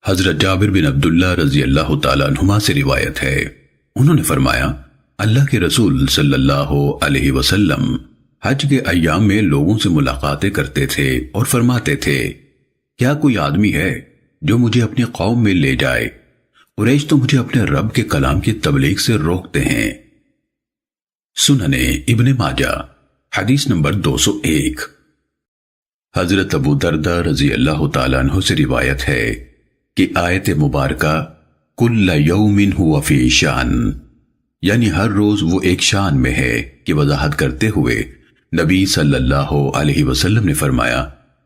حضرت جابر بن عبداللہ رضی اللہ تعالیٰ عنہما سے روایت ہے، انہوں نے فرمایا اللہ کے رسول صلی اللہ علیہ وسلم حج کے ایام میں لوگوں سے ملاقاتیں کرتے تھے اور فرماتے تھے کیا کوئی آدمی ہے جو مجھے اپنی قوم میں لے جائے؟ قریش تو مجھے اپنے رب کے کلام کی تبلیغ سے روکتے ہیں۔ سننے ابن ماجہ حدیث نمبر 201۔ حضرت ابو دردہ رضی اللہ تعالیٰ عنہ سے روایت ہے کہ آیت مبارکہ کل یوم ہوا فی شان، یعنی ہر روز وہ ایک شان میں ہے، کہ وضاحت کرتے ہوئے نبی صلی اللہ علیہ وسلم نے فرمایا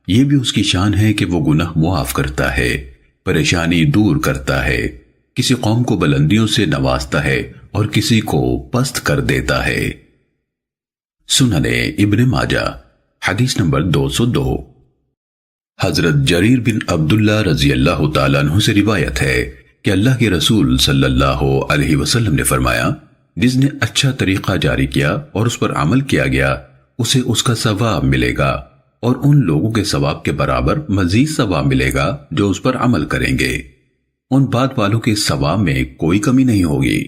یہ بھی اس کی شان ہے کہ وہ گناہ معاف کرتا ہے، پریشانی دور کرتا ہے، کسی قوم کو بلندیوں سے نوازتا ہے اور کسی کو پست کر دیتا ہے۔ سننے ابن ماجہ حدیث نمبر 202۔ حضرت جریر بن عبداللہ رضی اللہ تعالیٰ عنہ سے روایت ہے کہ اللہ کے رسول صلی اللہ علیہ وسلم نے فرمایا جس نے اچھا طریقہ جاری کیا اور اس پر عمل کیا گیا اسے اس کا ثواب ملے گا اور ان لوگوں کے ثواب کے برابر مزید ثواب ملے گا جو اس پر عمل کریں گے، ان بات والوں کے ثواب میں کوئی کمی نہیں ہوگی۔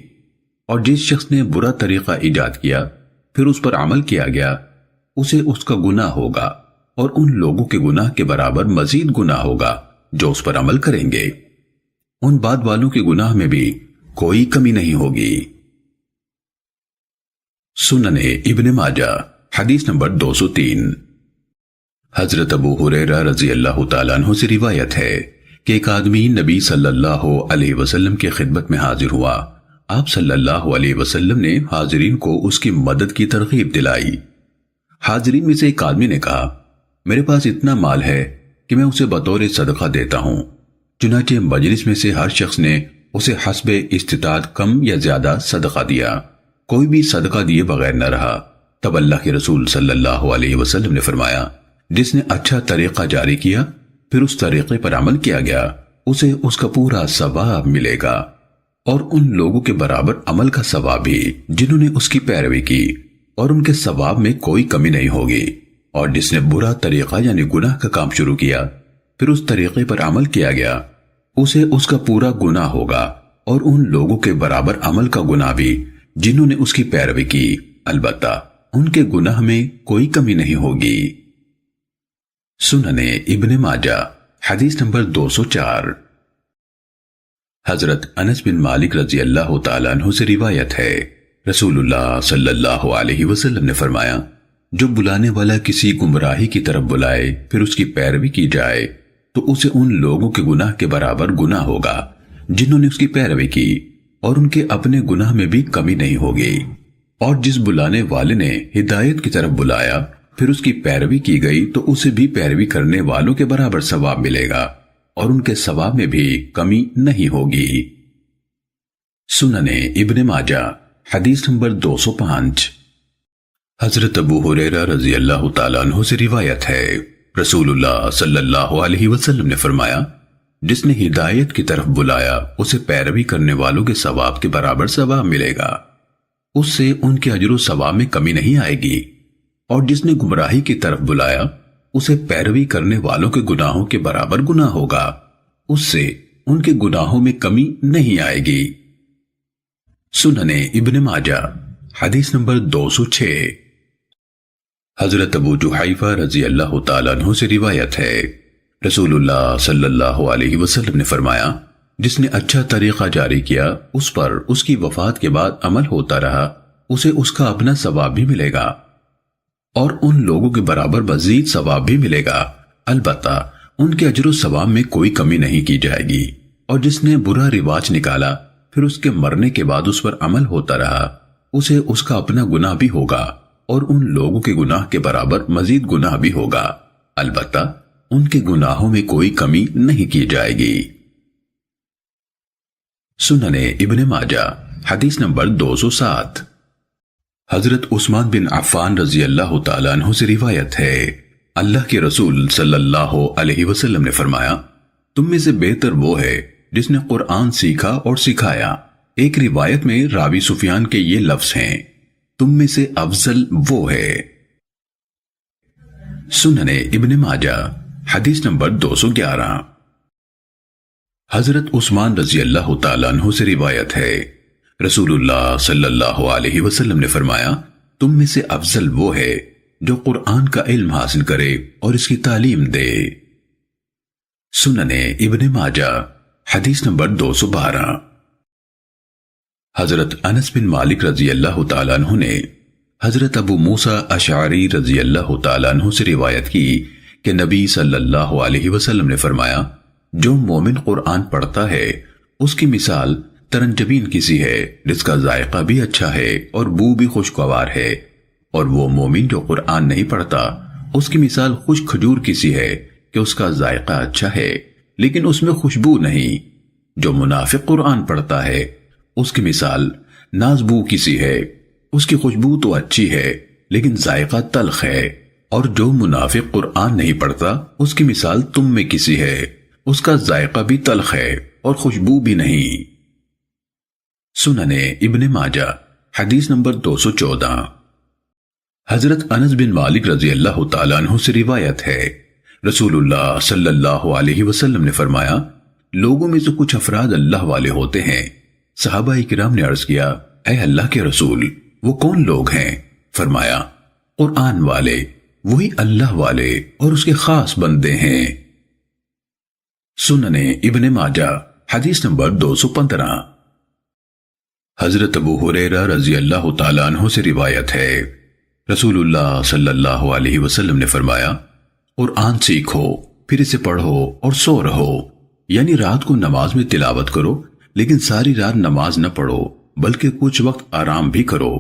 اور جس شخص نے برا طریقہ ایجاد کیا پھر اس پر عمل کیا گیا اسے اس کا گناہ ہوگا اور ان لوگوں کے گناہ کے برابر مزید گناہ ہوگا جو اس پر عمل کریں گے، ان بات والوں کے گناہ میں بھی کوئی کمی نہیں ہوگی۔ سننے ابن ماجہ حدیث نمبر 203۔ حضرت ابو ہریرہ رضی اللہ تعالیٰ عنہ سے روایت ہے کہ ایک آدمی نبی صلی اللہ علیہ وسلم کی خدمت میں حاضر ہوا، آپ صلی اللہ علیہ وسلم نے حاضرین کو اس کی مدد کی ترغیب دلائی۔ حاضرین میں سے ایک آدمی نے کہا میرے پاس اتنا مال ہے کہ میں اسے بطور صدقہ دیتا ہوں، چنانچہ مجلس میں سے ہر شخص نے اسے حسب استطاعت کم یا زیادہ صدقہ دیا، کوئی بھی صدقہ دیے بغیر نہ رہا۔ تب اللہ کے رسول صلی اللہ علیہ وسلم نے فرمایا جس نے اچھا طریقہ جاری کیا پھر اس طریقے پر عمل کیا گیا اسے اس کا پورا ثواب ملے گا اور ان لوگوں کے برابر عمل کا ثواب بھی جنہوں نے اس کی پیروی کی، اور ان کے ثواب میں کوئی کمی نہیں ہوگی۔ اور جس نے برا طریقہ یعنی گناہ کا کام شروع کیا پھر اس طریقے پر عمل کیا گیا اسے اس کا پورا گناہ ہوگا اور ان لوگوں کے برابر عمل کا گناہ بھی جنہوں نے اس کی پیروی کی، البتہ ان کے گناہ میں کوئی کمی نہیں ہوگی۔ سننے ابن ماجہ حدیث نمبر 204۔ حضرت انس بن مالک رضی اللہ تعالیٰ عنہ سے روایت ہے رسول اللہ صلی اللہ علیہ وسلم نے فرمایا جو بلانے والا کسی گمراہی کی طرف بلائے پھر اس کی پیروی کی جائے تو اسے ان لوگوں کے گناہ کے برابر گناہ ہوگا جنہوں نے اس کی پیروی کی، اور ان کے اپنے گناہ میں بھی کمی نہیں ہوگی۔ اور جس بلانے والے نے ہدایت کی طرف بلایا پھر اس کی پیروی کی گئی تو اسے بھی پیروی کرنے والوں کے برابر ثواب ملے گا اور ان کے ثواب میں بھی کمی نہیں ہوگی۔ سننے ابن ماجہ حدیث نمبر 205۔ حضرت ابو ہریرہ رضی اللہ تعالیٰ عنہ سے روایت ہے رسول اللہ صلی اللہ علیہ وسلم نے فرمایا جس نے ہدایت کی طرف بلایا اسے پیروی کرنے والوں کے ثواب کے برابر ثواب ملے گا، اس سے ان کے اجر و ثواب میں کمی نہیں آئے گی، اور جس نے گمراہی کی طرف بلایا اسے پیروی کرنے والوں کے گناہوں کے برابر گناہ ہوگا، اس سے ان کے گناہوں میں کمی نہیں آئے گی۔ سننے ابن ماجہ حدیث نمبر 206۔ حضرت ابو جحیفہ رضی اللہ تعالیٰ عنہ سے روایت ہے رسول اللہ صلی اللہ علیہ وسلم نے فرمایا جس نے اچھا طریقہ جاری کیا اس پر اس کی وفات کے بعد عمل ہوتا رہا اسے اس کا اپنا ثواب بھی ملے گا اور ان لوگوں کے برابر مزید ثواب بھی ملے گا، البتہ ان کے اجر و ثواب میں کوئی کمی نہیں کی جائے گی۔ اور جس نے برا رواج نکالا پھر اس کے مرنے کے بعد اس پر عمل ہوتا رہا اسے اس کا اپنا گناہ بھی ہوگا اور ان لوگوں کے گناہ کے برابر مزید گناہ بھی ہوگا، البتہ ان کے گناہوں میں کوئی کمی نہیں کی جائے گی۔ سننے ابن ماجہ حدیث نمبر 207۔ حضرت عثمان بن عفان رضی اللہ تعالیٰ عنہ سے روایت ہے اللہ کے رسول صلی اللہ علیہ وسلم نے فرمایا تم میں سے بہتر وہ ہے جس نے قرآن سیکھا اور سکھایا۔ ایک روایت میں راوی سفیان کے یہ لفظ ہیں تم میں سے افضل وہ ہے۔ سننے ابن ماجہ حدیث نمبر 211۔ حضرت عثمان رضی اللہ تعالیٰ عنہ سے روایت ہے، رسول اللہ صلی اللہ علیہ وسلم نے فرمایا، تم میں سے افضل وہ ہے جو قرآن کا علم حاصل کرے اور اس کی تعلیم دے۔ سنن ابن ماجہ حدیث نمبر 212۔ حضرت انس بن مالک رضی اللہ تعالیٰ عنہ نے حضرت ابو موسیٰ اشعری رضی اللہ تعالیٰ عنہ سے روایت کی کہ نبی صلی اللہ علیہ وسلم نے فرمایا، جو مومن قرآن پڑھتا ہے اس کی مثال ترنجبین کی سی ہے جس کا ذائقہ بھی اچھا ہے اور بو بھی خوشگوار ہے، اور وہ مومن جو قرآن نہیں پڑھتا اس کی مثال خشک کھجور کی سی ہے کہ اس کا ذائقہ اچھا ہے لیکن اس میں خوشبو نہیں۔ جو منافق قرآن پڑھتا ہے اس کی مثال نازبو کی سی ہے، اس کی خوشبو تو اچھی ہے لیکن ذائقہ تلخ ہے، اور جو منافق قرآن نہیں پڑھتا اس کی مثال تم میں کسی ہے، اس کا ذائقہ بھی تلخ ہے اور خوشبو بھی نہیں۔ سنن ابن ماجہ حدیث نمبر 214۔ حضرت انس بن مالک رضی اللہ تعالیٰ عنہ سے روایت ہے، رسول اللہ صلی اللہ علیہ وسلم نے فرمایا، لوگوں میں سے کچھ افراد اللہ والے ہوتے ہیں۔ صحابہ کرام نے عرض کیا، اے اللہ کے رسول، وہ کون لوگ ہیں؟ فرمایا، قرآن والے، وہی اللہ والے اور اس کے خاص بندے ہیں۔ سنن ابن ماجہ حدیث نمبر 215۔ حضرت ابو ہریرہ رضی اللہ تعالیٰ عنہ سے روایت ہے، رسول اللہ صلی اللہ علیہ وسلم نے فرمایا، قرآن سیکھو، پھر اسے پڑھو اور سو رہو، یعنی رات کو نماز میں تلاوت کرو لیکن ساری رات نماز نہ پڑھو بلکہ کچھ وقت آرام بھی کرو،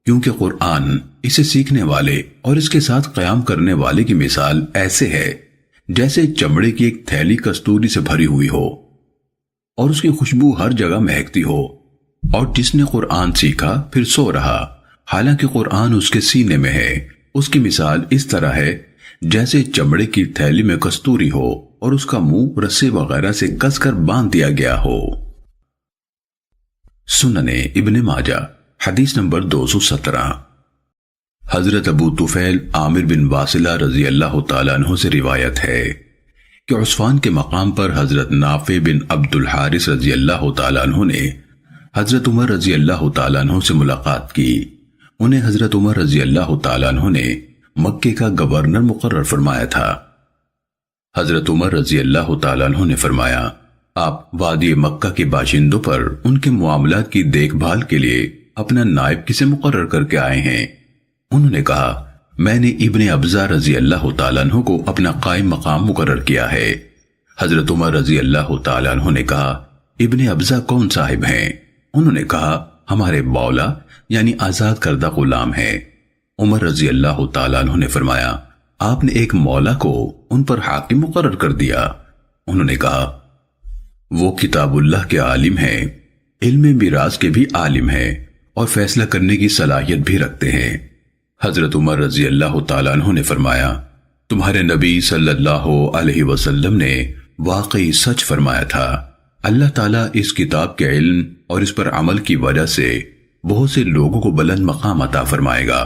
کیونکہ قرآن اسے سیکھنے والے اور اس کے ساتھ قیام کرنے والے کی مثال ایسے ہے جیسے چمڑے کی ایک تھیلی کستوری سے بھری ہوئی ہو اور اس کی خوشبو ہر جگہ مہکتی ہو، اور جس نے قرآن سیکھا پھر سو رہا حالانکہ قرآن اس کے سینے میں ہے، اس کی مثال اس طرح ہے جیسے چمڑے کی تھیلی میں کستوری ہو اور اس کا منہ رسے وغیرہ سے کس کر باندھ دیا گیا ہو۔ سنن ابن ماجہ حدیث نمبر 217۔ حضرت ابو طفیل عامر بن واصلہ رضی اللہ تعالیٰ عنہ سے روایت ہے کہ عثمان کے مقام پر حضرت نافع بن عبد الحارث رضی اللہ تعالیٰ عنہ نے حضرت عمر رضی اللہ تعالیٰ عنہ سے ملاقات کی۔ انہیں حضرت عمر رضی اللہ تعالیٰ عنہ نے مکے کا گورنر مقرر فرمایا تھا۔ حضرت عمر رضی اللہ تعالیٰ عنہ نے فرمایا، آپ وادی مکہ کے باشندوں پر ان کے معاملات کی دیکھ بھال کے لیے اپنا نائب کسے مقرر کر کے آئے ہیں؟ انہوں نے کہا، میں نے ابن ابزہ رضی اللہ تعالیٰ عنہ کو اپنا قائم مقام مقرر کیا ہے۔ حضرت عمر رضی اللہ تعالیٰ عنہ نے کہا، ابن ابزہ کون صاحب ہیں؟ انہوں نے کہا، ہمارے مولا یعنی آزاد کردہ غلام ہیں۔ عمر رضی اللہ تعالیٰ عنہ نے فرمایا، آپ نے ایک مولا کو ان پر حاکم مقرر کر دیا؟ انہوں نے کہا، وہ کتاب اللہ کے عالم ہیں، علم میراث کے بھی عالم ہیں اور فیصلہ کرنے کی صلاحیت بھی رکھتے ہیں۔ حضرت عمر رضی اللہ تعالیٰ عنہ نے فرمایا، تمہارے نبی صلی اللہ علیہ وسلم نے واقعی سچ فرمایا تھا، اللہ تعالیٰ اس کتاب کے علم اور اس پر عمل کی وجہ سے بہت سے لوگوں کو بلند مقام عطا فرمائے گا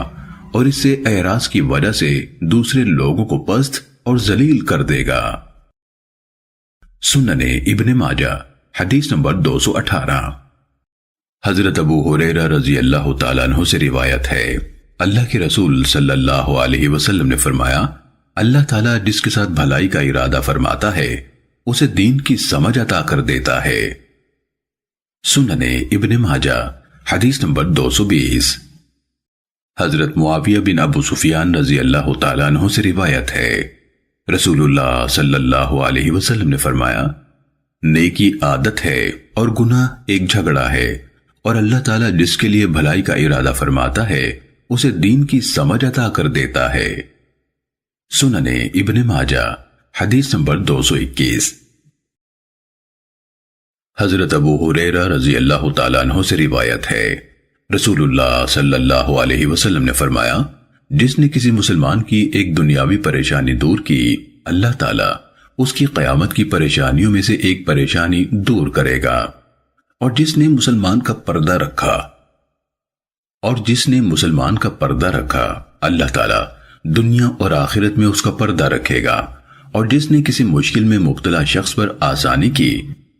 اور اس سے اعراض کی وجہ سے دوسرے لوگوں کو پست اور ذلیل کر دے گا۔ سنن ابن ماجہ حدیث نمبر 218۔ حضرت ابو ہریرہ رضی اللہ تعالیٰ عنہ سے روایت ہے، اللہ کے رسول صلی اللہ علیہ وسلم نے فرمایا، اللہ تعالیٰ جس کے ساتھ بھلائی کا ارادہ فرماتا ہے اسے دین کی سمجھ عطا کر دیتا ہے۔ سنن ابن ماجہ حدیث نمبر 220۔ حضرت معاویہ بن ابو سفیان رضی اللہ تعالیٰ عنہ سے روایت ہے، رسول اللہ صلی اللہ علیہ وسلم نے فرمایا، نیکی عادت ہے اور گناہ ایک جھگڑا ہے، اور اللہ تعالیٰ جس کے لیے بھلائی کا ارادہ فرماتا ہے اسے دین کی سمجھ عطا کر دیتا ہے۔ سنن ابن ماجہ حدیث نمبر 221۔ حضرت ابو ہریرہ رضی اللہ تعالیٰ عنہ سے روایت ہے، رسول اللہ صلی اللہ علیہ وسلم نے فرمایا، جس نے کسی مسلمان کی ایک دنیاوی پریشانی دور کی، اللہ تعالیٰ اس کی قیامت کی پریشانیوں میں سے ایک پریشانی دور کرے گا، اور جس نے مسلمان کا پردہ رکھا اللہ تعالیٰ دنیا اور آخرت میں اس کا پردہ رکھے گا، اور جس نے کسی مشکل میں مبتلا شخص پر آسانی کی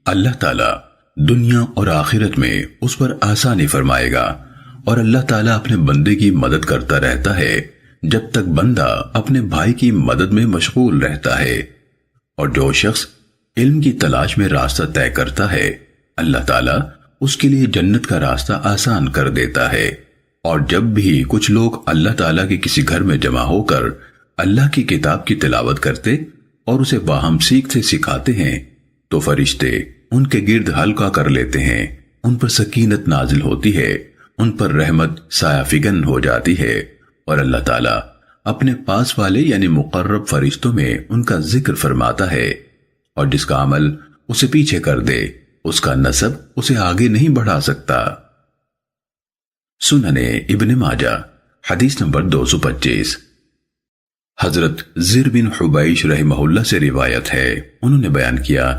اللہ تعالیٰ دنیا اور آخرت میں اس پر آسانی فرمائے گا، اور اللہ تعالیٰ اپنے بندے کی مدد کرتا رہتا ہے جب تک بندہ اپنے بھائی کی مدد میں مشغول رہتا ہے۔ اور جو شخص علم کی تلاش میں راستہ طے کرتا ہے، اللہ تعالیٰ اس کے لیے جنت کا راستہ آسان کر دیتا ہے۔ اور جب بھی کچھ لوگ اللہ تعالیٰ کے کسی گھر میں جمع ہو کر اللہ کی کتاب کی تلاوت کرتے اور اسے باہم سیکھتے سکھاتے ہیں تو فرشتے ان کے گرد حلقہ کر لیتے ہیں، ان پر سکینت نازل ہوتی ہے، ان پر رحمت سایہ فگن ہو جاتی ہے، اور اللہ تعالیٰ اپنے پاس والے یعنی مقرب فرشتوں میں ان کا ذکر فرماتا ہے، اور جس کا عمل اسے پیچھے کر دے اس کا نسب اسے آگے نہیں بڑھا سکتا۔ سنن ابن ماجہ حدیث نمبر 225۔ حضرت زر بن حبیش رحمہ اللہ سے روایت ہے، انہوں نے بیان کیا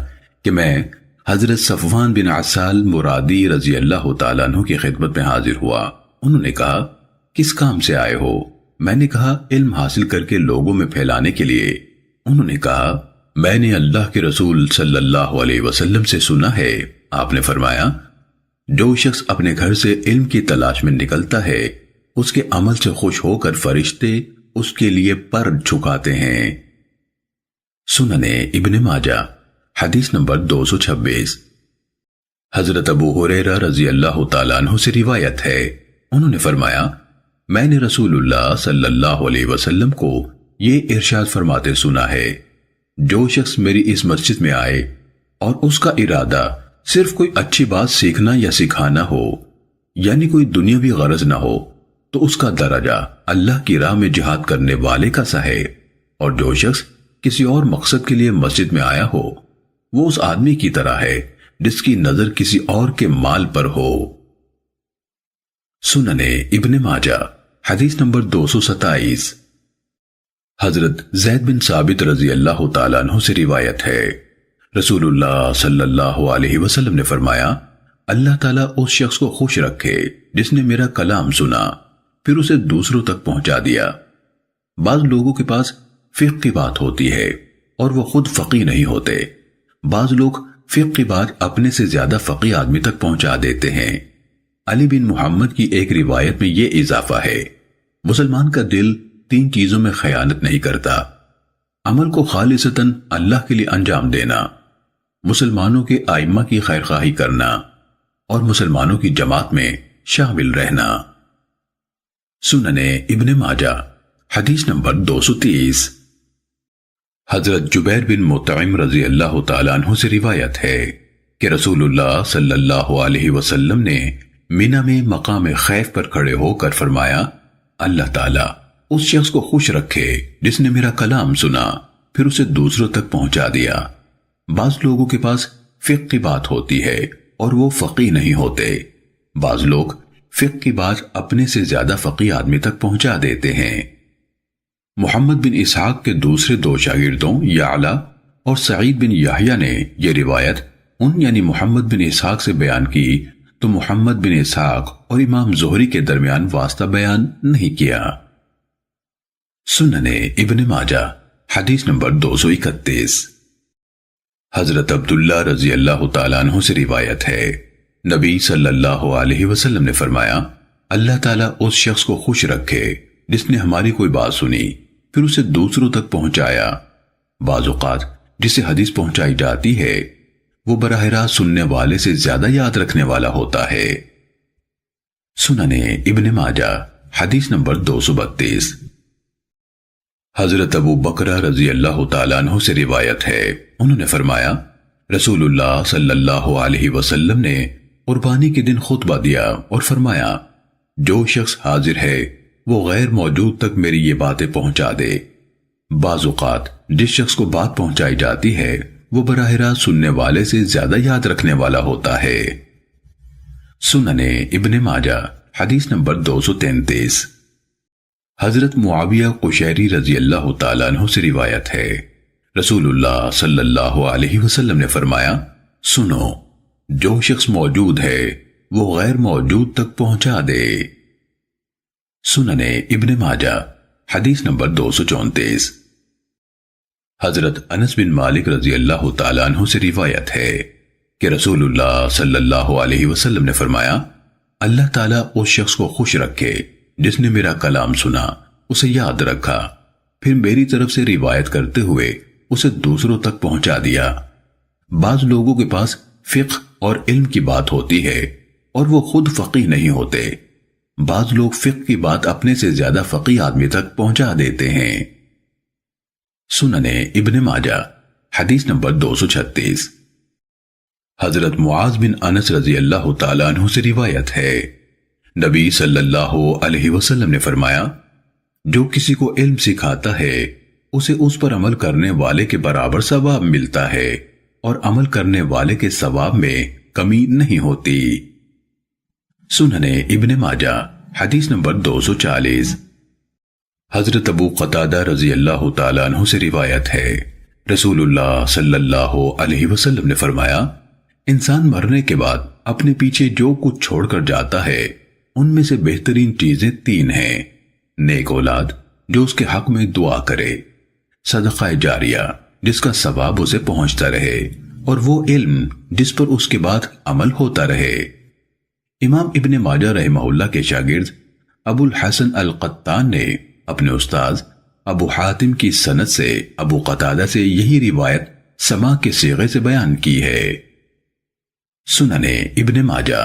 کہ میں حضرت صفوان بن عسال مرادی رضی اللہ تعالیٰ عنہ کی خدمت میں حاضر ہوا۔ انہوں نے کہا، کس کام سے آئے ہو؟ میں نے کہا، علم حاصل کر کے لوگوں میں پھیلانے کے لیے۔ انہوں نے کہا، میں نے اللہ کے رسول صلی اللہ علیہ وسلم سے سنا ہے، آپ نے فرمایا، جو شخص اپنے گھر سے علم کی تلاش میں نکلتا ہے اس کے عمل سے خوش ہو کر فرشتے اس کے لیے پر جھکاتے ہیں۔ سنن ابن ماجہ حدیث نمبر 226۔ حضرت ابو ہریرہ رضی اللہ تعالیٰ عنہ سے روایت ہے، انہوں نے فرمایا، میں نے رسول اللہ صلی اللہ علیہ وسلم کو یہ ارشاد فرماتے سنا ہے، جو شخص میری اس مسجد میں آئے اور اس کا ارادہ صرف کوئی اچھی بات سیکھنا یا سکھانا ہو، یعنی کوئی دنیاوی غرض نہ ہو، تو اس کا درجہ اللہ کی راہ میں جہاد کرنے والے کا سا ہے، اور جو شخص کسی اور مقصد کے لیے مسجد میں آیا ہو وہ اس آدمی کی طرح ہے جس کی نظر کسی اور کے مال پر ہو۔ سنن ابن ماجہ حدیث نمبر 227۔ حضرت زید بن ثابت رضی اللہ تعالیٰ عنہ سے روایت ہے، رسول اللہ صلی اللہ علیہ وسلم نے فرمایا، اللہ تعالیٰ اس شخص کو خوش رکھے جس نے میرا کلام سنا پھر اسے دوسروں تک پہنچا دیا۔ بعض لوگوں کے پاس فقہ کی بات ہوتی ہے اور وہ خود فقیہ نہیں ہوتے، بعض لوگ فقہ کی بات اپنے سے زیادہ فقیہ آدمی تک پہنچا دیتے ہیں۔ علی بن محمد کی ایک روایت میں یہ اضافہ ہے، مسلمان کا دل 3 چیزوں میں خیانت نہیں کرتا: عمل کو خالصتاً اللہ کے لیے انجام دینا، مسلمانوں کے ائمہ کی خیرخواہی کرنا، اور مسلمانوں کی جماعت میں شامل رہنا۔ سنن ابن ماجہ حدیث نمبر 230۔ حضرت جبیر بن مطعم رضی اللہ تعالیٰ عنہ سے روایت ہے کہ رسول اللہ صلی اللہ علیہ وسلم نے منی میں مقام خیف پر کھڑے ہو کر فرمایا، اللہ تعالیٰ اس شخص کو خوش رکھے جس نے میرا کلام سنا پھر اسے دوسروں تک پہنچا دیا۔ بعض لوگوں کے پاس فقہ کی بات ہوتی ہے اور وہ فقیہ نہیں ہوتے، بعض لوگ فقہ کی بات اپنے سے زیادہ فقیہ آدمی تک پہنچا دیتے ہیں۔ محمد بن اسحاق کے دوسرے 2 شاگردوں یعلا اور سعید بن یحییٰ نے یہ روایت ان یعنی محمد بن اسحاق سے بیان کی تو محمد بن اسحاق اور امام زہری کے درمیان واسطہ بیان نہیں کیا۔ سنن ابن ماجہ حدیث نمبر 231۔ حضرت عبداللہ رضی اللہ تعالیٰ عنہ سے روایت ہے، نبی صلی اللہ علیہ وسلم نے فرمایا، اللہ تعالیٰ اس شخص کو خوش رکھے جس نے ہماری کوئی بات سنی پھر اسے دوسروں تک پہنچایا۔ بعض اوقات جسے حدیث پہنچائی جاتی ہے وہ براہ راست سننے والے سے زیادہ یاد رکھنے والا ہوتا ہے۔ سنن ابن ماجہ حدیث نمبر 232۔ حضرت ابو بکرہ رضی اللہ تعالیٰ عنہ سے روایت ہے، انہوں نے فرمایا، رسول اللہ صلی اللہ علیہ وسلم نے قربانی کے دن خطبہ دیا اور فرمایا، جو شخص حاضر ہے وہ غیر موجود تک میری یہ باتیں پہنچا دے۔ بعض اوقات جس شخص کو بات پہنچائی جاتی ہے وہ براہ راست سننے والے سے زیادہ یاد رکھنے والا ہوتا ہے۔ سنن ابن ماجہ حدیث نمبر 233۔ حضرت معاویہ قشیری رضی اللہ تعالیٰ عنہ سے روایت ہے، رسول اللہ صلی اللہ علیہ وسلم نے فرمایا، سنو، جو شخص موجود ہے وہ غیر موجود تک پہنچا دے۔ سنن ابن ماجہ حدیث نمبر 234۔ حضرت انس بن مالک رضی اللہ تعالیٰ عنہ سے روایت ہے، کہ رسول اللہ صلی اللہ علیہ وسلم نے فرمایا، اللہ تعالیٰ اس شخص کو خوش رکھے جس نے میرا کلام سنا، اسے یاد رکھا، پھر میری طرف سے روایت کرتے ہوئے اسے دوسروں تک پہنچا دیا۔ بعض لوگوں کے پاس فقہ اور علم کی بات ہوتی ہے اور وہ خود فقیہ نہیں ہوتے۔ بعض لوگ فقہ کی بات اپنے سے زیادہ فقیہ آدمی تک پہنچا دیتے ہیں۔ سنن ابن ماجہ حدیث نمبر 236۔ حضرت معاذ بن انس رضی اللہ تعالیٰ عنہ سے روایت ہے، نبی صلی اللہ علیہ وسلم نے فرمایا، جو کسی کو علم سکھاتا ہے اسے اس پر عمل کرنے والے کے برابر ثواب ملتا ہے اور عمل کرنے والے کے ثواب میں کمی نہیں ہوتی۔ سنن ابن ماجہ حدیث نمبر 240۔ حضرت ابو قتادہ رضی اللہ تعالیٰ عنہ سے روایت ہے، رسول اللہ صلی اللہ علیہ وسلم نے فرمایا، انسان مرنے کے بعد اپنے پیچھے جو کچھ چھوڑ کر جاتا ہے ان میں سے بہترین چیزیں 3 ہیں: نیک اولاد جو اس کے حق میں دعا کرے، صدقہ جاریہ جس کا ثواب اسے پہنچتا رہے، اور وہ علم جس پر اس کے بعد عمل ہوتا رہے۔ امام ابن ماجہ رحمہ اللہ کے شاگرد ابو الحسن القطان نے اپنے استاذ ابو حاتم کی سند سے ابو قتادہ سے یہی روایت سماع کے صیغے سے بیان کی ہے۔ سنن ابن ماجہ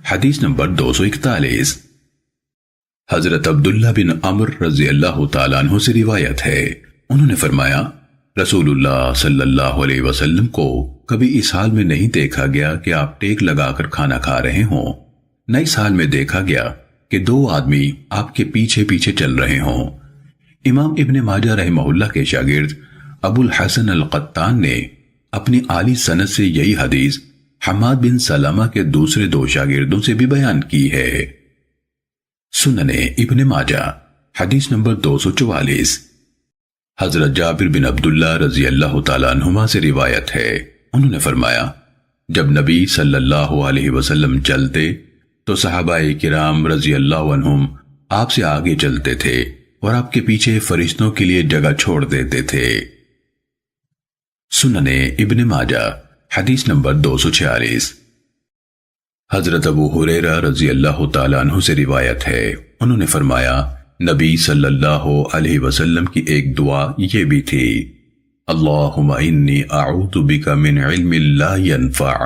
حدیث نمبر 241۔ حضرت عبداللہ بن عمر رضی اللہ تعالیٰ عنہ سے روایت ہے، انہوں نے فرمایا، رسول اللہ صلی اللہ علیہ وسلم کو کبھی اس حال میں نہیں دیکھا گیا کہ آپ ٹیک لگا کر کھانا کھا رہے ہوں، نہ اس حال میں دیکھا گیا کہ 2 آدمی آپ کے پیچھے پیچھے چل رہے ہوں۔ امام ابن ماجہ رحمہ اللہ کے شاگرد ابو الحسن القطان نے اپنی عالی سند سے یہی حدیث حماد بن سلمہ کے دوسرے 2 شاگردوں سے بھی بیان کی ہے۔ سنن ابن ماجہ حدیث نمبر 244۔ حضرت جابر بن عبداللہ رضی اللہ تعالیٰ عنہما سے روایت ہے، انہوں نے فرمایا، جب نبی صلی اللہ علیہ وسلم چلتے تو صحابہ کرام رضی اللہ عنہم آپ سے آگے چلتے تھے اور آپ کے پیچھے فرشتوں کے لیے جگہ چھوڑ دیتے تھے۔ سنن ابن ماجہ حدیث نمبر 246۔ حضرت ابو ہریرہ رضی اللہ تعالیٰ عنہ سے روایت ہے، انہوں نے فرمایا، نبی صلی اللہ علیہ وسلم کی ایک دعا یہ بھی تھی، اللہم انی اعوذ بک من علم لا ينفع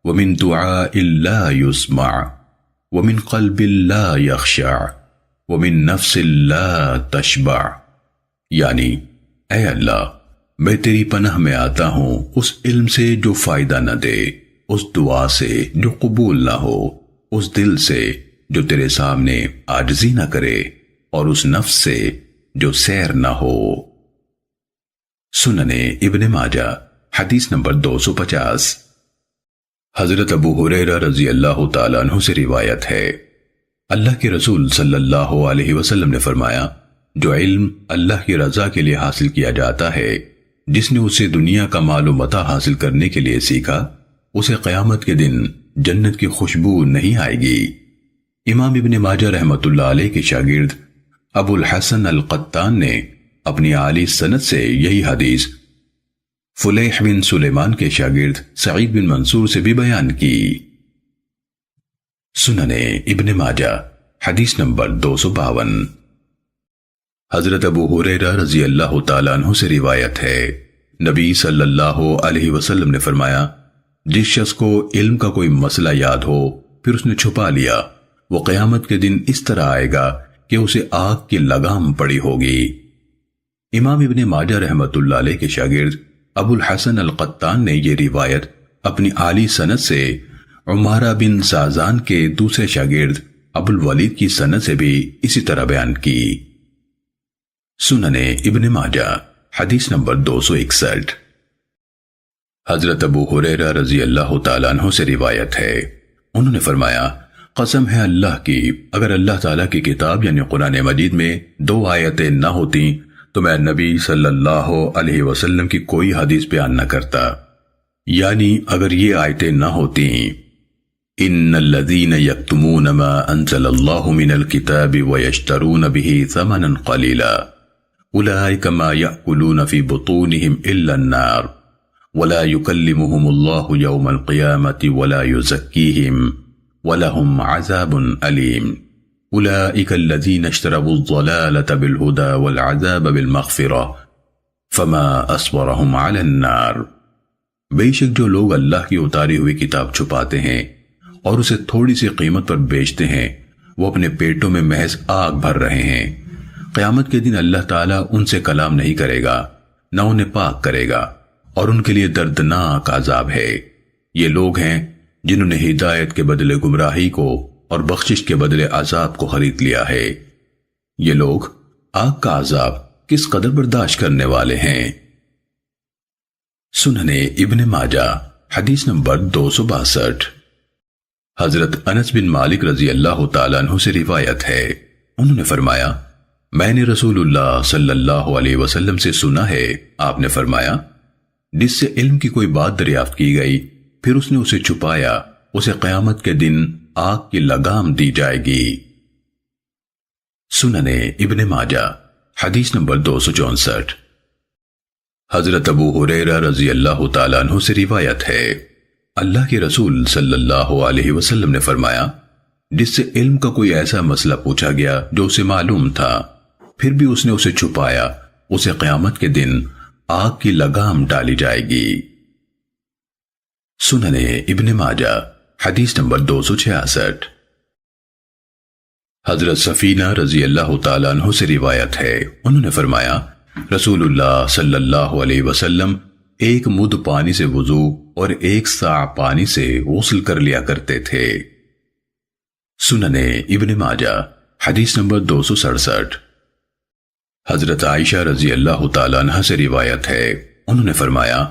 ومن دعاء لا يسمع ومن قلب لا يخشع ومن نفس لا تشبع، یعنی اے اللہ، میں تیری پناہ میں آتا ہوں اس علم سے جو فائدہ نہ دے، اس دعا سے جو قبول نہ ہو، اس دل سے جو تیرے سامنے عاجزی نہ کرے، اور اس نفس سے جو سیر نہ ہو۔ سنن ابن ماجہ حدیث نمبر 250۔ حضرت ابو ہریرہ رضی اللہ تعالیٰ عنہ سے روایت ہے، اللہ کے رسول صلی اللہ علیہ وسلم نے فرمایا، جو علم اللہ کی رضا کے لیے حاصل کیا جاتا ہے، جس نے اسے دنیا کا مال و متاع حاصل کرنے کے لیے سیکھا، اسے قیامت کے دن جنت کی خوشبو نہیں آئے گی۔ امام ابن ماجہ رحمۃ اللہ علیہ کے شاگرد ابو الحسن القطان نے اپنی عالی سند سے یہی حدیث فلیح بن سلیمان کے شاگرد سعید بن منصور سے بھی بیان کی۔ سنن ابن ماجہ حدیث نمبر 252۔ حضرت ابو ہریرہ رضی اللہ تعالیٰ عنہ سے روایت ہے، نبی صلی اللہ علیہ وسلم نے فرمایا، جس شخص کو علم کا کوئی مسئلہ یاد ہو پھر اس نے چھپا لیا، وہ قیامت کے دن اس طرح آئے گا کہ اسے آگ کی لگام پڑی ہوگی۔ امام ابن ماجہ رحمۃ اللہ علیہ کے شاگرد ابو الحسن القطان نے یہ روایت اپنی عالی سند سے عمارہ بن سازان کے دوسرے شاگرد ابو الولید کی سند سے بھی اسی طرح بیان کی۔ سنن ابن ماجہ حدیث نمبر 261۔ حضرت ابو ہریرہ رضی اللہ تعالیٰ عنہ سے روایت ہے، انہوں نے فرمایا، قسم ہے اللہ کی، اگر اللہ تعالیٰ کی کتاب یعنی قرآن مجید میں 2 آیتیں نہ ہوتیں تو میں نبی صلی اللہ علیہ وسلم کی کوئی حدیث بیان نہ کرتا، یعنی اگر یہ آیتیں نہ ہوتیں، ان الذین یکتمون ما انزل اللہ من الکتاب ویشترون به ثمنا قلیلا اولئک ما یأکلون فی بطونہم الا النار ولا يكلمهم الله يوم القيامة ولا يزكيهم ولهم عذاب أليم أولئك الذين اشتروا الضلالة بالهدى والعذاب بالمغفرة فما أصبرهم على النار۔ بے شک جو لوگ اللہ کی اتاری ہوئی کتاب چھپاتے ہیں اور اسے تھوڑی سی قیمت پر بیچتے ہیں وہ اپنے پیٹوں میں محض آگ بھر رہے ہیں۔ قیامت کے دن اللہ تعالیٰ ان سے کلام نہیں کرے گا نہ انہیں پاک کرے گا اور ان کے لیے دردناک عذاب ہے۔ یہ لوگ ہیں جنہوں نے ہدایت کے بدلے گمراہی کو اور بخشش کے بدلے عذاب کو خرید لیا ہے۔ یہ لوگ آگ کا عذاب کس قدر برداشت کرنے والے ہیں۔ سنن ابن ماجہ حدیث نمبر 262۔ حضرت انس بن مالک رضی اللہ تعالیٰ عنہ سے روایت ہے، انہوں نے فرمایا میں نے رسول اللہ صلی اللہ علیہ وسلم سے سنا ہے، آپ نے فرمایا جس سے علم کی کوئی بات دریافت کی گئی پھر اس نے اسے چھپایا اسے قیامت کے دن آگ کی لگام دی جائے گی۔ سنن ابن ماجہ حدیث نمبر 264۔ حضرت ابو ہریرہ رضی اللہ تعالیٰ عنہ سے روایت ہے، اللہ کے رسول صلی اللہ علیہ وسلم نے فرمایا جس سے علم کا کوئی ایسا مسئلہ پوچھا گیا جو اسے معلوم تھا پھر بھی اس نے اسے چھپایا اسے قیامت کے دن آگ کی لگام ڈالی جائے گی۔ سنن ابن ماجہ حدیث نمبر 266۔ حضرت سفینہ رضی اللہ تعالیٰ عنہ سے روایت ہے، انہوں نے فرمایا رسول اللہ صلی اللہ علیہ وسلم ایک مد پانی سے وضو اور ایک ساع پانی سے غسل کر لیا کرتے تھے۔ سنن ابن ماجہ حدیث نمبر 267۔ حضرت عائشہ رضی اللہ تعالیٰ عنہ سے روایت ہے، انہوں نے فرمایا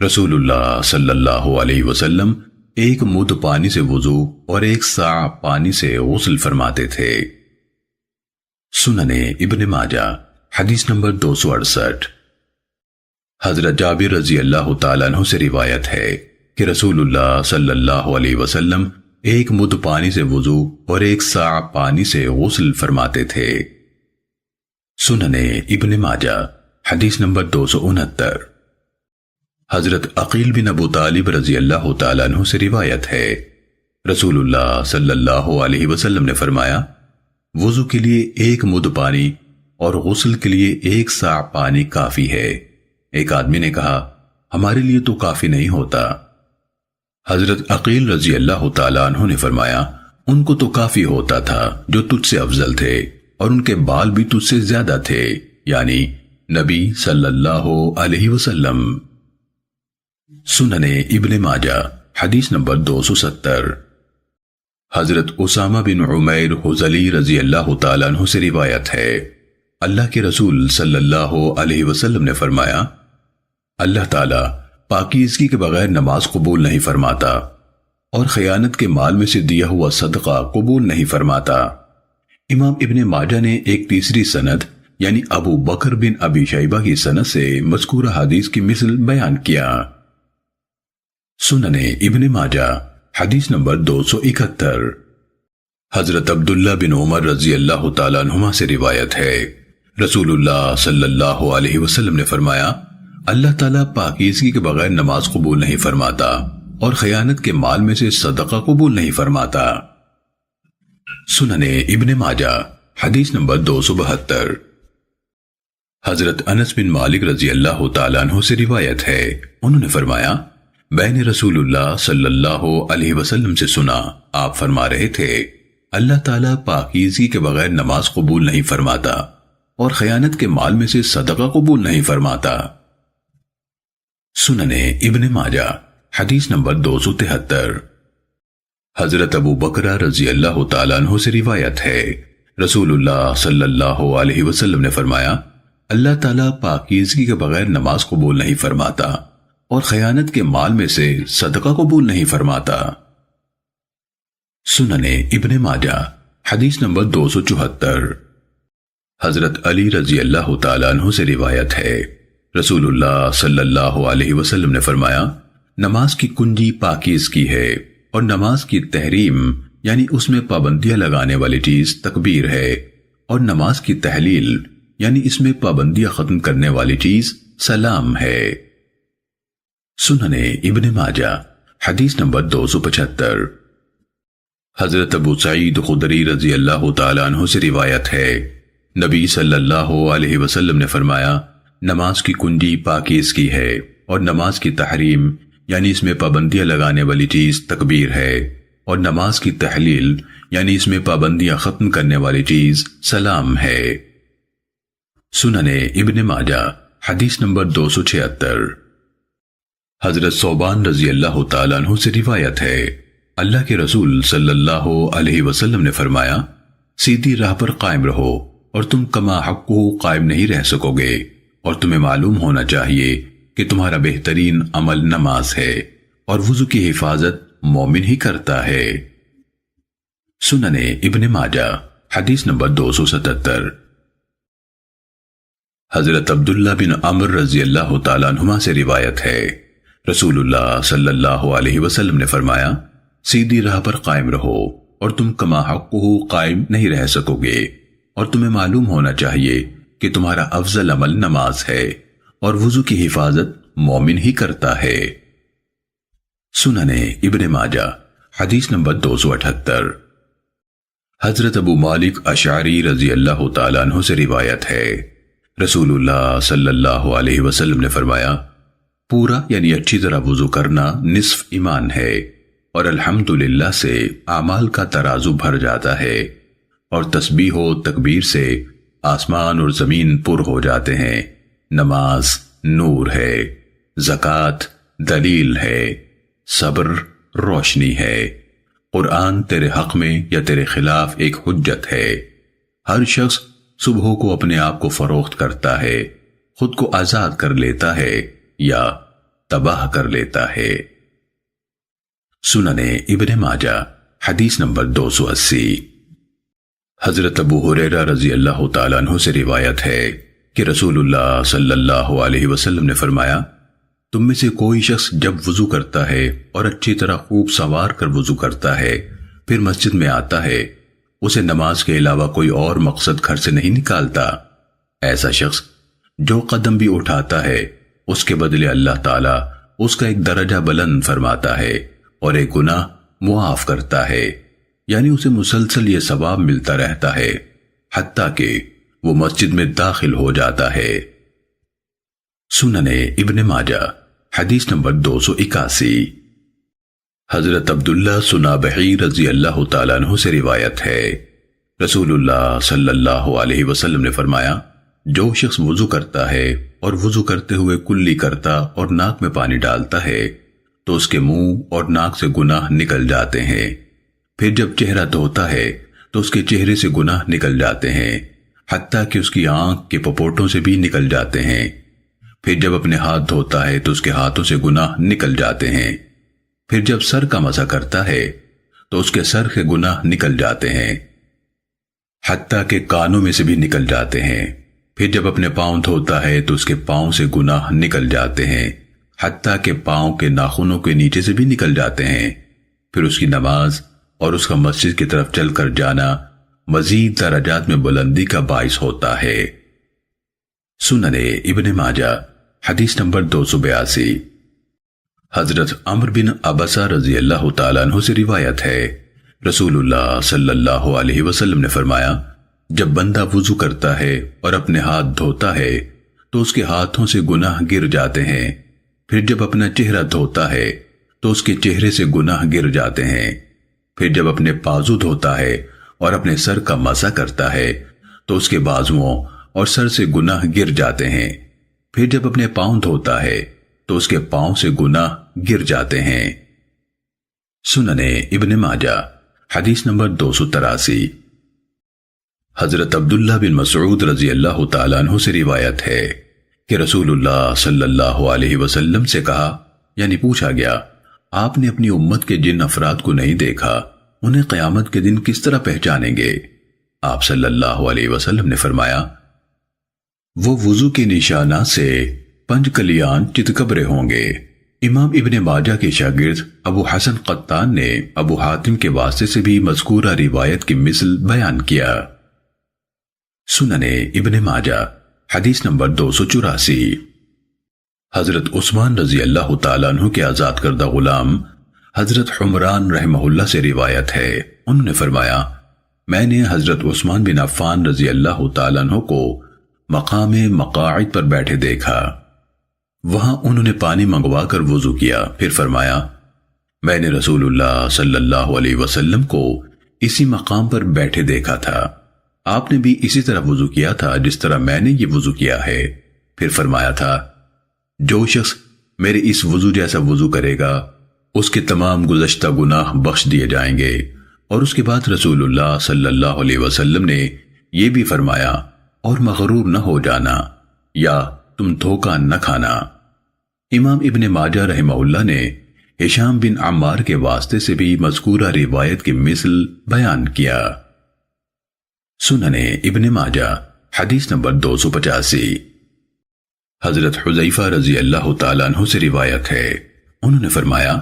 رسول اللہ صلی اللہ علیہ وسلم ایک مد پانی سے وضو اور ایک ساع پانی سے غسل فرماتے تھے۔ سنن ابن ماجہ حدیث نمبر 268۔ حضرت جابر رضی اللہ تعالیٰ عنہ سے روایت ہے کہ رسول اللہ صلی اللہ علیہ وسلم ایک مد پانی سے وضو اور ایک ساع پانی سے غسل فرماتے تھے۔ سنن ابن ماجہ حدیث نمبر 269۔ حضرت عقیل بن ابو طالب رضی اللہ تعالیٰ عنہ سے روایت ہے، رسول اللہ صلی اللہ علیہ وسلم نے فرمایا وضو کے لیے ایک مد پانی اور غسل کے لیے ایک ساع پانی کافی ہے۔ ایک آدمی نے کہا ہمارے لیے تو کافی نہیں ہوتا۔ حضرت عقیل رضی اللہ تعالیٰ عنہ نے فرمایا ان کو تو کافی ہوتا تھا جو تجھ سے افضل تھے اور ان کے بال بھی تجھ سے زیادہ تھے، یعنی نبی صلی اللہ علیہ وسلم۔ سنن ابن ماجہ حدیث نمبر 270۔ حضرت اسامہ بن عمیر حزلی رضی اللہ تعالیٰ عنہ سے روایت ہے، اللہ کے رسول صلی اللہ علیہ وسلم نے فرمایا اللہ تعالیٰ پاکیزگی کے بغیر نماز قبول نہیں فرماتا اور خیانت کے مال میں سے دیا ہوا صدقہ قبول نہیں فرماتا۔ امام ابن ماجہ نے ایک تیسری سند یعنی ابو بکر بن ابی شیبہ کی سند سے مذکورہ حدیث کی مثل بیان کیا۔ سنن ابن ماجہ حدیث نمبر 271۔ حضرت عبداللہ بن عمر رضی اللہ تعالیٰ عنہما سے روایت ہے، رسول اللہ صلی اللہ علیہ وسلم نے فرمایا اللہ تعالیٰ پاکیزگی کے بغیر نماز قبول نہیں فرماتا اور خیانت کے مال میں سے صدقہ قبول نہیں فرماتا۔ سنن ابن ماجہ حدیث نمبر 272۔ حضرت انس بن مالک رضی اللہ تعالیٰ عنہ سے روایت ہے، انہوں نے فرمایا میں نے رسول اللہ صلی اللہ علیہ وسلم سے سنا آپ فرما رہے تھے اللہ تعالیٰ پاکیزگی کے بغیر نماز قبول نہیں فرماتا اور خیانت کے مال میں سے صدقہ قبول نہیں فرماتا۔ سنن ابن ماجہ حدیث نمبر 273۔ حضرت ابو بکرہ رضی اللہ تعالیٰ عنہ سے روایت ہے، رسول اللہ صلی اللہ علیہ وسلم نے فرمایا اللہ تعالیٰ پاکیزگی کے بغیر نماز قبول نہیں فرماتا اور خیانت کے مال میں سے صدقہ قبول نہیں فرماتا۔ سنن ابن ماجہ حدیث نمبر 274۔ حضرت علی رضی اللہ تعالیٰ عنہ سے روایت ہے، رسول اللہ صلی اللہ علیہ وسلم نے فرمایا نماز کی کنجی پاکیزگی ہے اور نماز کی تحریم یعنی اس میں پابندیاں لگانے والی چیز تکبیر ہے اور نماز کی تحلیل یعنی اس میں پابندیاں ختم کرنے والی چیز سلام ہے۔ سننے ابن ماجہ حدیث نمبر 275۔ حضرت ابو سعید خدری رضی اللہ تعالیٰ عنہ سے روایت ہے، نبی صلی اللہ علیہ وسلم نے فرمایا، نماز کی کنجی پاکیزگی ہے، اور نماز کی تحریم یعنی اس میں پابندیاں لگانے والی چیز تکبیر ہے، اور نماز کی تحلیل یعنی اس میں پابندیاں ختم کرنے والی چیز سلام ہے۔ سننے ابن ماجہ حدیث نمبر 276۔ حضرت ثوبان رضی اللہ تعالیٰ عنہ سے روایت ہے، اللہ کے رسول صلی اللہ علیہ وسلم نے فرمایا، سیدھی راہ پر قائم رہو اور تم کما حق قائم نہیں رہ سکو گے، اور تمہیں معلوم ہونا چاہیے کہ تمہارا بہترین عمل نماز ہے، اور وضو کی حفاظت مومن ہی کرتا ہے۔ سننے ابن ماجہ حدیث نمبر 277۔ حضرت عبداللہ بن عمر رضی اللہ تعالیٰ عنہما سے روایت ہے، رسول اللہ صلی اللہ علیہ وسلم نے فرمایا، سیدھی راہ پر قائم رہو اور تم کما حق قائم نہیں رہ سکو گے، اور تمہیں معلوم ہونا چاہیے کہ تمہارا افضل عمل نماز ہے، اور وضو کی حفاظت مومن ہی کرتا ہے۔ سننے ابن ماجہ حدیث نمبر 278۔ حضرت ابو مالک اشعری رضی اللہ تعالیٰ عنہ سے روایت ہے، رسول اللہ صلی اللہ علیہ وسلم نے فرمایا، پورا یعنی اچھی طرح وضو کرنا نصف ایمان ہے، اور الحمدللہ سے اعمال کا ترازو بھر جاتا ہے، اور تسبیح و تکبیر سے آسمان اور زمین پر ہو جاتے ہیں۔ نماز نور ہے، زکوٰۃ دلیل ہے، صبر روشنی ہے، قرآن تیرے حق میں یا تیرے خلاف ایک حجت ہے۔ ہر شخص صبح کو اپنے آپ کو فروخت کرتا ہے، خود کو آزاد کر لیتا ہے یا تباہ کر لیتا ہے۔ سننے ابن ماجہ حدیث نمبر 280۔ حضرت ابو ہریرہ رضی اللہ تعالیٰ عنہ سے روایت ہے کہ رسول اللہ صلی اللہ علیہ وسلم نے فرمایا، تم میں سے کوئی شخص جب وضو کرتا ہے اور اچھی طرح خوب سنوار کر وضو کرتا ہے، پھر مسجد میں آتا ہے، اسے نماز کے علاوہ کوئی اور مقصد گھر سے نہیں نکالتا، ایسا شخص جو قدم بھی اٹھاتا ہے اس کے بدلے اللہ تعالیٰ اس کا ایک درجہ بلند فرماتا ہے اور ایک گناہ معاف کرتا ہے، یعنی اسے مسلسل یہ ثواب ملتا رہتا ہے حتیٰ کہ وہ مسجد میں داخل ہو جاتا ہے۔ سننے ابن ماجہ حدیث نمبر 281۔ حضرت عبداللہ سنابحی رضی اللہ تعالیٰ عنہ سے روایت ہے، رسول اللہ صلی اللہ علیہ وسلم نے فرمایا، جو شخص وضو کرتا ہے اور وضو کرتے ہوئے کلی کرتا اور ناک میں پانی ڈالتا ہے تو اس کے منہ اور ناک سے گناہ نکل جاتے ہیں، پھر جب چہرہ دھوتا ہے تو اس کے چہرے سے گناہ نکل جاتے ہیں، حتیٰ کہ اس کی آنکھ کے پپوٹوں سے بھی نکل جاتے ہیں، پھر جب اپنے ہاتھ دھوتا ہے تو اس کے ہاتھوں سے گناہ نکل جاتے ہیں، پھر جب سر کا مسح کرتا ہے تو اس کے سر کے گناہ نکل جاتے ہیں، حتیٰ کہ کانوں میں سے بھی نکل جاتے ہیں، پھر جب اپنے پاؤں دھوتا ہے تو اس کے پاؤں سے گناہ نکل جاتے ہیں، حتیٰ کہ پاؤں کے ناخنوں کے نیچے سے بھی نکل جاتے ہیں، پھر اس کی نماز اور اس کا مسجد کی طرف چل کر جانا مزید درجات میں بلندی کا باعث ہوتا ہے۔ سننے ابن ماجہ حدیث نمبر 282۔ حضرت عمرو بن عبسہ رضی اللہ تعالیٰ عنہ سے روایت ہے، رسول اللہ صلی اللہ علیہ وسلم نے فرمایا، جب بندہ وضو کرتا ہے اور اپنے ہاتھ دھوتا ہے تو اس کے ہاتھوں سے گناہ گر جاتے ہیں، پھر جب اپنا چہرہ دھوتا ہے تو اس کے چہرے سے گناہ گر جاتے ہیں، پھر جب اپنے بازو دھوتا ہے اور اپنے سر کا مسح کرتا ہے تو اس کے بازوؤں اور سر سے گناہ گر جاتے ہیں، پھر جب اپنے پاؤں دھوتا ہے تو اس کے پاؤں سے گناہ گر جاتے ہیں۔ سننے ابن ماجہ حدیث نمبر 283۔ حضرت عبداللہ بن مسعود رضی اللہ تعالیٰ عنہ سے روایت ہے کہ رسول اللہ صلی اللہ علیہ وسلم سے کہا، یعنی پوچھا گیا، آپ نے اپنی امت کے جن افراد کو نہیں دیکھا انہیں قیامت کے دن کس طرح پہچانیں گے؟ آپ صلی اللہ علیہ وسلم نے فرمایا، وہ وضو کے نشانات سے 5 کلیان چتکبرے ہوں گے۔ امام ابن ماجہ کے شاگرد ابو حسن قطان نے ابو حاتم کے واسطے سے بھی مذکورہ روایت کی مثل بیان کیا۔ سننے ابن ماجہ حدیث نمبر 284۔ حضرت عثمان رضی اللہ تعالیٰ عنہ کے آزاد کردہ غلام حضرت حمران رحمہ اللہ سے روایت ہے، انہوں نے فرمایا میں نے حضرت عثمان بن عفان رضی اللہ تعالیٰ عنہ کو مقام مقاعد پر بیٹھے دیکھا۔ وہاں انہوں نے پانی منگوا کر وضو کیا، پھر فرمایا میں نے رسول اللہ صلی اللہ علیہ وسلم کو اسی مقام پر بیٹھے دیکھا تھا، آپ نے بھی اسی طرح وضو کیا تھا جس طرح میں نے یہ وضو کیا ہے۔ پھر فرمایا تھا جو شخص میرے اس وضو جیسا وضو کرے گا اس کے تمام گزشتہ گناہ بخش دیے جائیں گے۔ اور اس کے بعد رسول اللہ صلی اللہ علیہ وسلم نے یہ بھی فرمایا اور مغرور نہ ہو جانا یا تم دھوکہ نہ کھانا۔ امام ابن ماجہ رحمہ اللہ نے ہشام بن عمار کے واسطے سے بھی مذکورہ روایت کی مثل بیان کیا۔ سنن ابن ماجہ حدیث نمبر 285۔ حضرت حذیفہ رضی اللہ تعالیٰ عنہ سے روایت ہے، انہوں نے فرمایا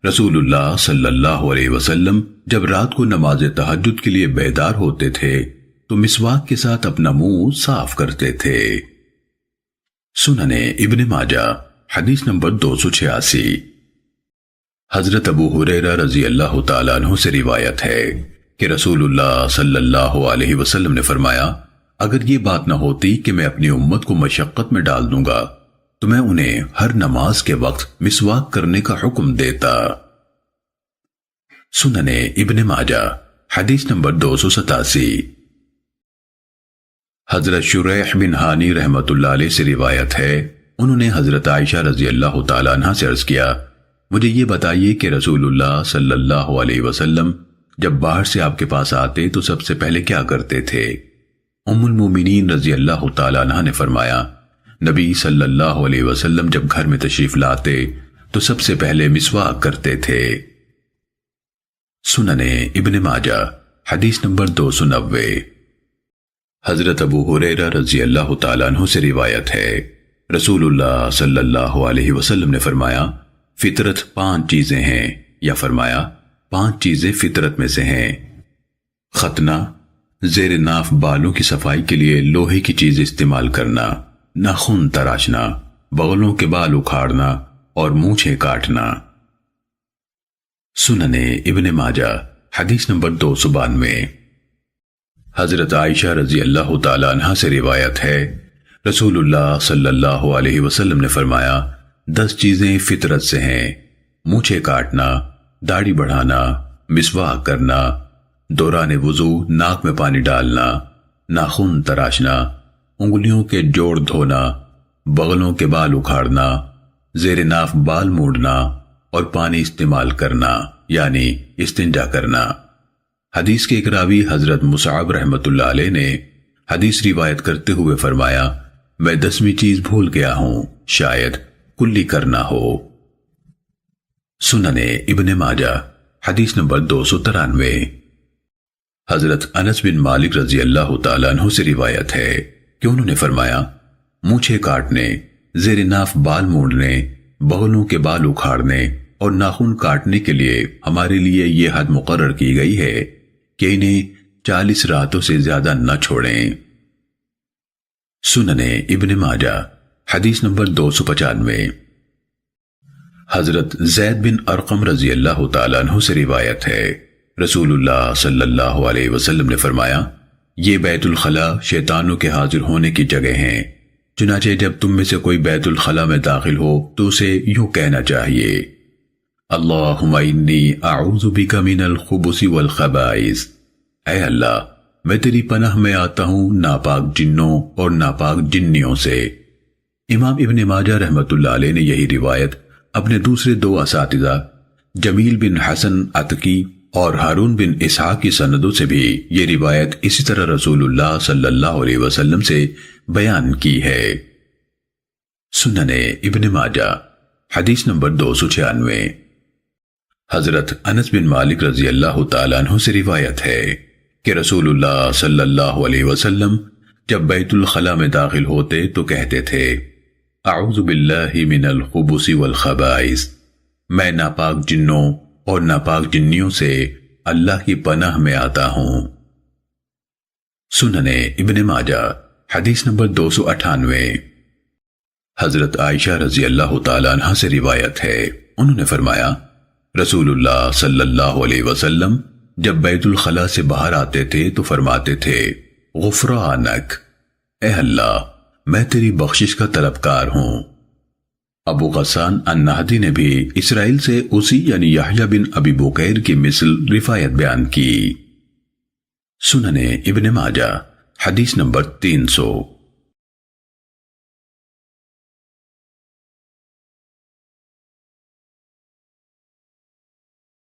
رسول اللہ صلی اللہ علیہ وسلم جب رات کو نماز تہجد کے لیے بیدار ہوتے تھے تو مسواک کے ساتھ اپنا منہ صاف کرتے تھے۔ سنن ابن ماجہ حدیث نمبر 286۔ حضرت ابو ہریرہ رضی اللہ تعالیٰ عنہ سے روایت ہے کہ رسول اللہ صلی اللہ علیہ وسلم نے فرمایا اگر یہ بات نہ ہوتی کہ میں اپنی امت کو مشقت میں ڈال دوں گا تو میں انہیں ہر نماز کے وقت مسواک کرنے کا حکم دیتا۔ سنن ابن ماجہ حدیث نمبر 287۔ حضرت شریح بن ہانی رحمت اللہ علیہ سے روایت ہے، انہوں نے حضرت عائشہ رضی اللہ تعالیٰ عنہ سے عرض کیا مجھے یہ بتائیے کہ رسول اللہ صلی اللہ علیہ وسلم جب باہر سے آپ کے پاس آتے تو سب سے پہلے کیا کرتے تھے؟ ام المومنین رضی اللہ تعالیٰ عنہ نے فرمایا نبی صلی اللہ علیہ وسلم جب گھر میں تشریف لاتے تو سب سے پہلے مسواک کرتے تھے۔ سنن ابن ماجہ حدیث نمبر 290۔ حضرت ابو ہریرہ رضی اللہ تعالیٰ عنہ سے روایت ہے، رسول اللہ صلی اللہ علیہ وسلم نے فرمایا فطرت 5 چیزیں ہیں، یا فرمایا 5 چیزیں فطرت میں سے ہیں۔ ختنہ، زیر ناف بالوں کی صفائی کے لیے لوہے کی چیز استعمال کرنا، ناخن تراشنا، بغلوں کے بال اکھاڑنا اور مونچھیں کاٹنا۔ سنن ابن ماجہ حدیث نمبر 292۔ حضرت عائشہ رضی اللہ تعالیٰ عنہ سے روایت ہے، رسول اللہ صلی اللہ علیہ وسلم نے فرمایا 10 چیزیں فطرت سے ہیں، مونچھیں کاٹنا، داڑھی بڑھانا، مسواک کرنا، دوران وضو ناک میں پانی ڈالنا، ناخن تراشنا، انگلیوں کے جوڑ دھونا، بغلوں کے بال اکھاڑنا، زیر ناف بال موڑنا اور پانی استعمال کرنا یعنی استنجا کرنا۔ حدیث کے ایک راوی حضرت مصعب رحمت اللہ علیہ نے حدیث روایت کرتے ہوئے فرمایا میں 10ویں چیز بھول گیا ہوں، شاید کلی کرنا ہو۔ سنن ابن ماجہ حدیث نمبر 293۔ حضرت انس بن مالک رضی اللہ تعالیٰ عنہ سے روایت ہے کہ انہوں نے فرمایا مونچھیں کاٹنے، زیر ناف بال موڑنے، بغلوں کے بال اکھاڑنے اور ناخن کاٹنے کے لیے ہمارے لیے یہ حد مقرر کی گئی ہے کہ انہیں 40 راتوں سے زیادہ نہ چھوڑیں۔ سنن ابن ماجہ حدیث نمبر 295۔ حضرت زید بن ارقم رضی اللہ تعالیٰ عنہ سے روایت ہے، رسول اللہ صلی اللہ علیہ وسلم نے فرمایا یہ بیت الخلا شیطانوں کے حاضر ہونے کی جگہ ہیں، چنانچہ جب تم میں سے کوئی بیت الخلا میں داخل ہو تو اسے یوں کہنا چاہیے اللہم انی اعوذ بک من الخبث والخبائث، اے اللہ میں تیری پناہ میں آتا ہوں ناپاک جنوں اور ناپاک جنیوں سے۔ امام ابن ماجہ رحمت اللہ علیہ نے یہی روایت اپنے دوسرے 2 اساتذہ جمیل بن حسن عتکی اور ہارون بن اسحاق کی سندوں سے بھی یہ روایت اسی طرح رسول اللہ صلی اللہ علیہ وسلم سے بیان کی ہے۔ سنن ابن ماجہ حدیث نمبر 296۔ حضرت انس بن مالک رضی اللہ تعالیٰ عنہ سے روایت ہے کہ رسول اللہ صلی اللہ علیہ وسلم جب بیت الخلا میں داخل ہوتے تو کہتے تھے اعوذ باللہ من الخبث والخبائث، میں ناپاک جنوں اور ناپاک جنیوں سے اللہ کی پناہ میں آتا ہوں۔ سنن ابن ماجہ حدیث نمبر 298۔ حضرت عائشہ رضی اللہ تعالیٰ عنہ سے روایت ہے، انہوں نے فرمایا رسول اللہ صلی اللہ علیہ وسلم جب بیت الخلاء سے باہر آتے تھے تو فرماتے تھے غفرانک، اے اللہ میں تیری بخشش کا طلبکار ہوں۔ ابو غسان النہدی نے بھی اسرائیل سے اسی یعنی یحییٰ بن ابی بکیر کی مثل روایت بیان کی۔ سنن ابن ماجہ حدیث نمبر 300۔